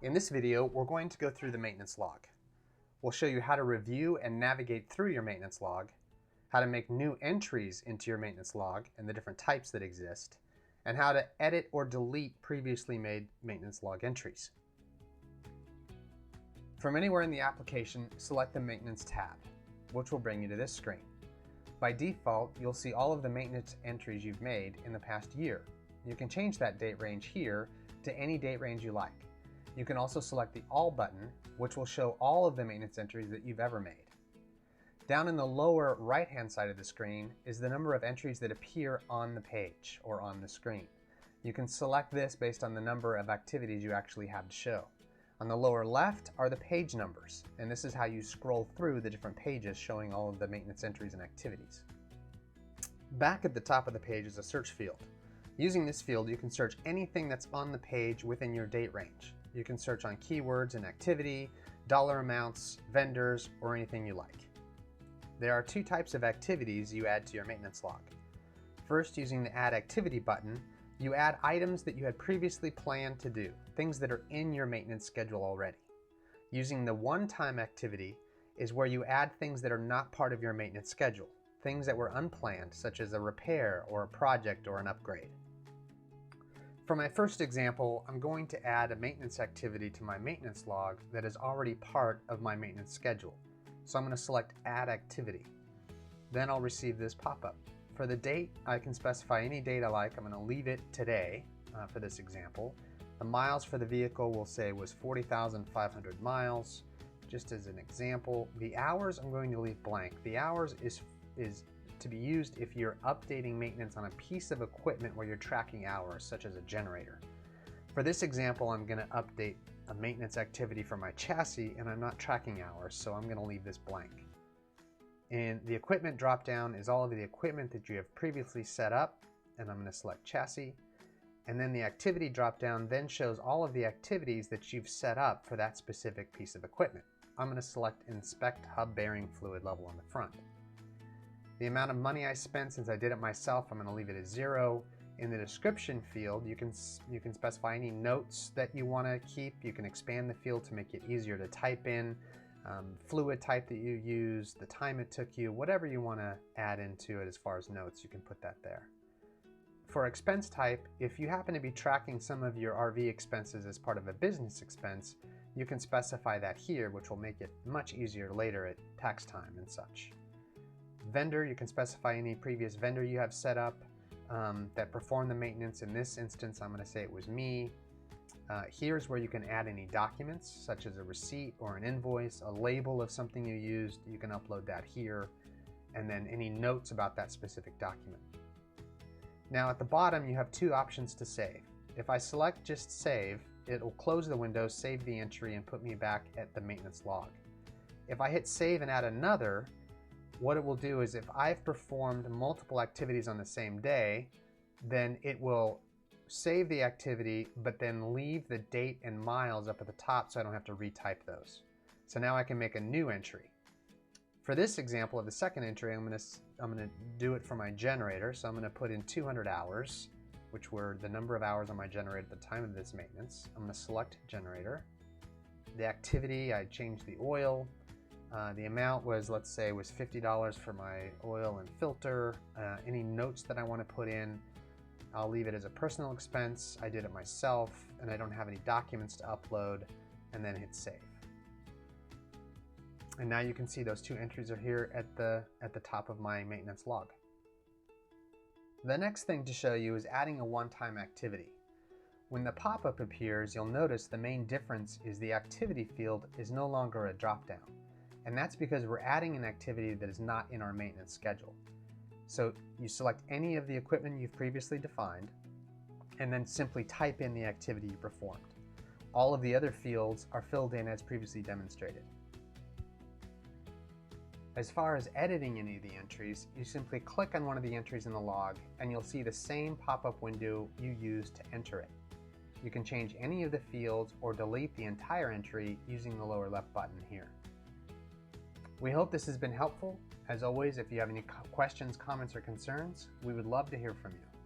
In this video, we're going to go through the maintenance log. We'll show you how to review and navigate through your maintenance log, how to make new entries into your maintenance log and the different types that exist, and how to edit or delete previously made maintenance log entries. From anywhere in the application, select the Maintenance tab, which will bring you to this screen. By default, you'll see all of the maintenance entries you've made in the past year. You can change that date range here to any date range you like. You can also select the All button, which will show all of the maintenance entries that you've ever made. Down in the lower right-hand side of the screen is the number of entries that appear on the page or on the screen. You can select this based on the number of activities you actually have to show. On the lower left are the page numbers, and this is how you scroll through the different pages showing all of the maintenance entries and activities. Back at the top of the page is a search field. Using this field, you can search anything that's on the page within your date range. You can search on keywords and activity, dollar amounts, vendors, or anything you like. There are two types of activities you add to your maintenance log. First, using the Add Activity button, you add items that you had previously planned to do, things that are in your maintenance schedule already. Using the One-Time Activity is where you add things that are not part of your maintenance schedule, things that were unplanned, such as a repair or a project or an upgrade. For my first example, I'm going to add a maintenance activity to my maintenance log that is already part of my maintenance schedule. So I'm going to select Add Activity. Then I'll receive this pop-up. For the date, I can specify any date I like. I'm going to leave it today for this example. The miles for the vehicle will say was 40,500 miles, just as an example. The hours I'm going to leave blank. The hours is to be used if you're updating maintenance on a piece of equipment where you're tracking hours, such as a generator. For this example, I'm going to update a maintenance activity for my chassis, and I'm not tracking hours, so I'm going to leave this blank. And the equipment drop-down is all of the equipment that you have previously set up, and I'm going to select chassis. And then the activity drop-down then shows all of the activities that you've set up for that specific piece of equipment. I'm going to select Inspect Hub Bearing Fluid Level on the front. The amount of money I spent, since I did it myself, I'm going to leave it as 0. In the description field, you can specify any notes that you want to keep. You can expand the field to make it easier to type in, fluid type that you use, the time it took you, whatever you want to add into it as far as notes, you can put that there. For expense type, if you happen to be tracking some of your RV expenses as part of a business expense, you can specify that here, which will make it much easier later at tax time and such. Vendor, you can specify any previous vendor you have set up that performed the maintenance. In this instance, I'm going to say it was me. Here's where you can add any documents, such as a receipt or an invoice, a label of something you used. You can upload that here, and then any notes about that specific document. Now at the bottom, you have two options to save. If I select just save, it will close the window, save the entry, and put me back at the maintenance log. If I hit save and add another, what it will do is if I've performed multiple activities on the same day, then it will save the activity, but then leave the date and miles up at the top so I don't have to retype those. So now I can make a new entry. For this example of the second entry, I'm going to do it for my generator. So I'm going to put in 200 hours, which were the number of hours on my generator at the time of this maintenance. I'm going to select generator. The activity, I changed the oil. The amount was, let's say, was $50 for my oil and filter. Any notes that I want to put in, I'll leave it as a personal expense. I did it myself, and I don't have any documents to upload, and then hit save. And now you can see those two entries are here at the top of my maintenance log. The next thing to show you is adding a one-time activity. When the pop-up appears, you'll notice the main difference is the activity field is no longer a drop-down. And that's because we're adding an activity that is not in our maintenance schedule. So you select any of the equipment you've previously defined, and then simply type in the activity you performed. All of the other fields are filled in as previously demonstrated. As far as editing any of the entries, you simply click on one of the entries in the log, and you'll see the same pop-up window you used to enter it. You can change any of the fields or delete the entire entry using the lower left button here. We hope this has been helpful. As always, if you have any questions, comments, or concerns, we would love to hear from you.